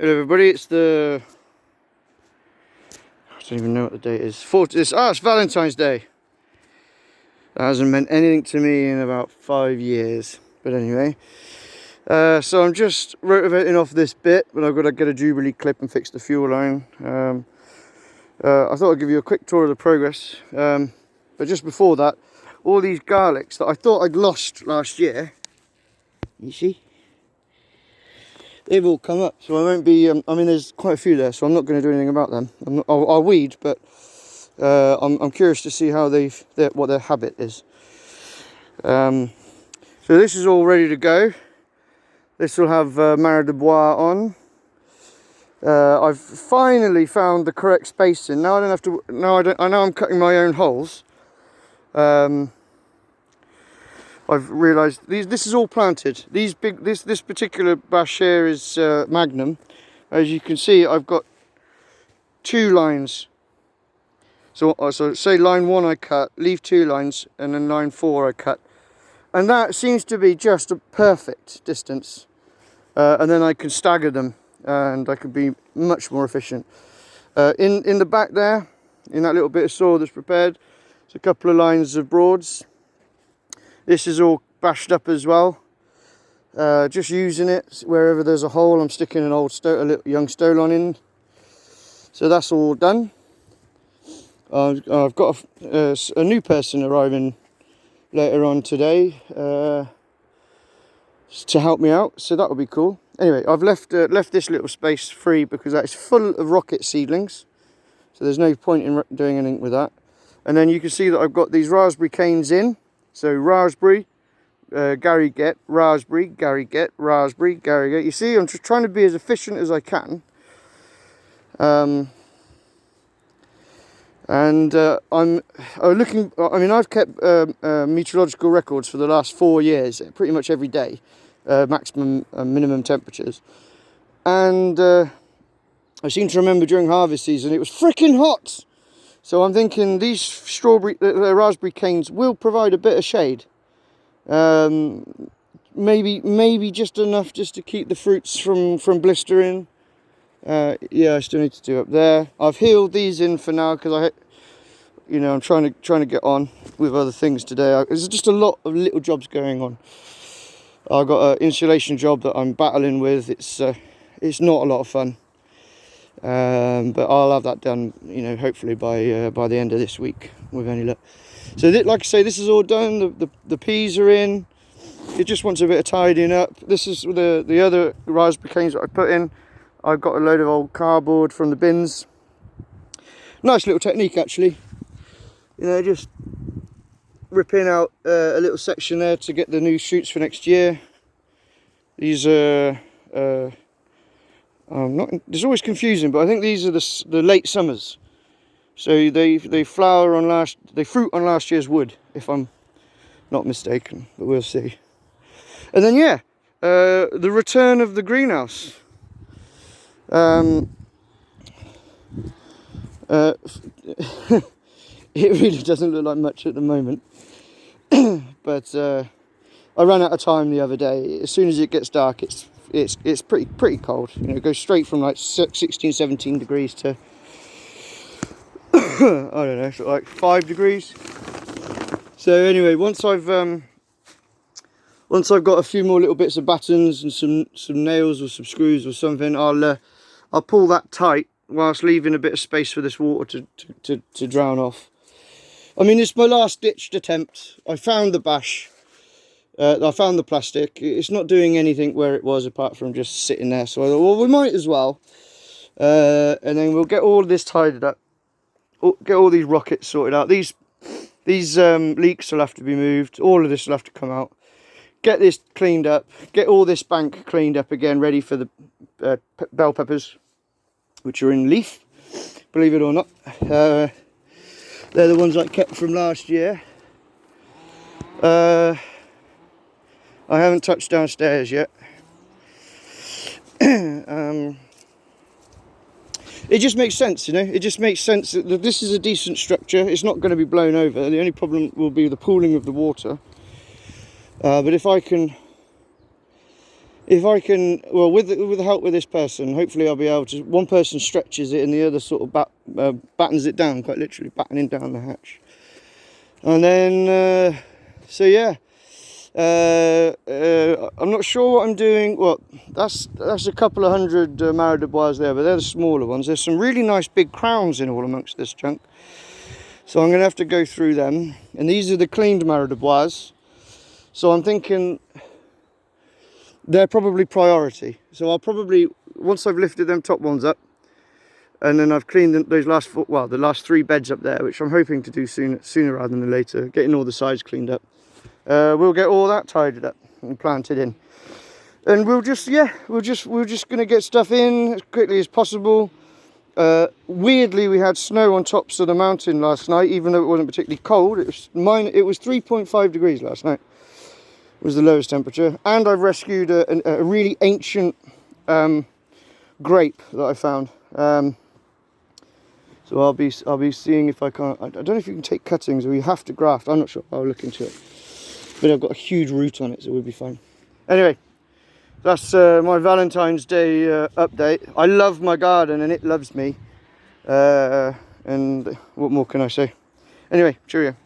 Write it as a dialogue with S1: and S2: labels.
S1: Hello everybody, it's the... I don't even know what the date is. It's Valentine's Day. That hasn't meant anything to me in about 5 years. But anyway, so I'm just rotivating off this bit, but I've got to get a Jubilee clip and fix the fuel line. I thought I'd give you a quick tour of the progress. But just before that, all these garlics that I thought I'd lost last year, you see? They've all come up, so I won't be, I mean there's quite a few there, so I'm not going to do anything about them. I'll weed, but I'm curious to see how what their habit is. So this is all ready to go. This will have Mare de Bois on. I've finally found the correct spacing. Now I don't have to, I know I'm cutting my own holes. I've realised this is all planted. This particular bash here is Magnum. As you can see, I've got 2 lines. So say line 1 I cut, leave 2 lines, and then line 4 I cut, and that seems to be just a perfect distance. And then I can stagger them, and I can be much more efficient. In the back there, in that little bit of soil that's prepared, there's a couple of lines of broads. This is all bashed up as well. Just using it wherever there's a hole. I'm sticking an old little young stolon in. So that's all done. I've got a new person arriving later on today to help me out. So that will be cool. Anyway, I've left this little space free because that is full of rocket seedlings. So there's no point in doing anything with that. And then you can see that I've got these raspberry canes in. So raspberry, Gary get, raspberry, Gary get, raspberry, Gary get. You see, I'm just trying to be as efficient as I can. I'm looking, I mean, I've kept meteorological records for the last 4 years, pretty much every day, maximum and minimum temperatures. And I seem to remember during harvest season, it was freaking hot. So I'm thinking these raspberry canes will provide a bit of shade. Maybe just enough just to keep the fruits from blistering. Yeah, I still need to do up there. I've healed these in for now because I'm trying to get on with other things today. There's just a lot of little jobs going on. I've got an insulation job that I'm battling with. It's not a lot of fun. But I'll have that done, hopefully by the end of this week with any luck. So like I say, this is all done. The peas are in. It just wants a bit of tidying up. This is the other raspberry canes that I put in. I've got a load of old cardboard from the bins. Nice little technique actually. Just ripping out a little section there to get the new shoots for next year. These are it's always confusing, but I think these are the late summers. So they fruit on last year's wood, if I'm not mistaken, but we'll see. And then yeah, the return of the greenhouse. It really doesn't look like much at the moment, but I ran out of time the other day. As soon as it gets dark, it's pretty cold. It goes straight from like 16, 17 degrees to I don't know, like 5 degrees. So anyway, once I've got a few more little bits of battens and some nails or some screws or something, I'll pull that tight whilst leaving a bit of space for this water to drown off. I mean, it's my last ditched attempt. I found the bash. I found the plastic. It's not doing anything where it was apart from just sitting there. So I thought, well, we might as well. And then we'll get all of this tidied up. Get all these rockets sorted out. These leaks will have to be moved. All of this will have to come out. Get this cleaned up. Get all this bank cleaned up again, ready for the bell peppers, which are in leaf. Believe it or not. They're the ones I kept from last year. I haven't touched downstairs yet. It just makes sense, it just makes sense that this is a decent structure. It's not going to be blown over. The only problem will be the pooling of the water. But if I can if I can, well, with the help with this person, hopefully I'll be able to. One person stretches it, and the other sort of battens it down, quite literally battening down the hatch. And then, so yeah, I'm not sure what I'm doing. Well, that's a couple of hundred Mara de Bois there, but they're the smaller ones. There's some really nice big crowns in all amongst this junk, so I'm going to have to go through them. And these are the cleaned Mara de Bois, so I'm thinking they're probably priority. So I'll probably, once I've lifted them top ones up, and then I've cleaned those last the last 3 beds up there, which I'm hoping to do sooner rather than later, getting all the sides cleaned up. We'll get all that tidied up and planted in, and we're just gonna get stuff in as quickly as possible. Weirdly, we had snow on tops of the mountain last night, even though it wasn't particularly cold. It was 3.5 degrees last night. Was the lowest temperature, and I've rescued a really ancient grape that I found. So I'll be seeing if I can't. I don't know if you can take cuttings or you have to graft. I'm not sure. I'll look into it. But I've got a huge root on it, so we'll be fine. Anyway, that's my Valentine's Day update. I love my garden and it loves me. And what more can I say? Anyway, cheerio.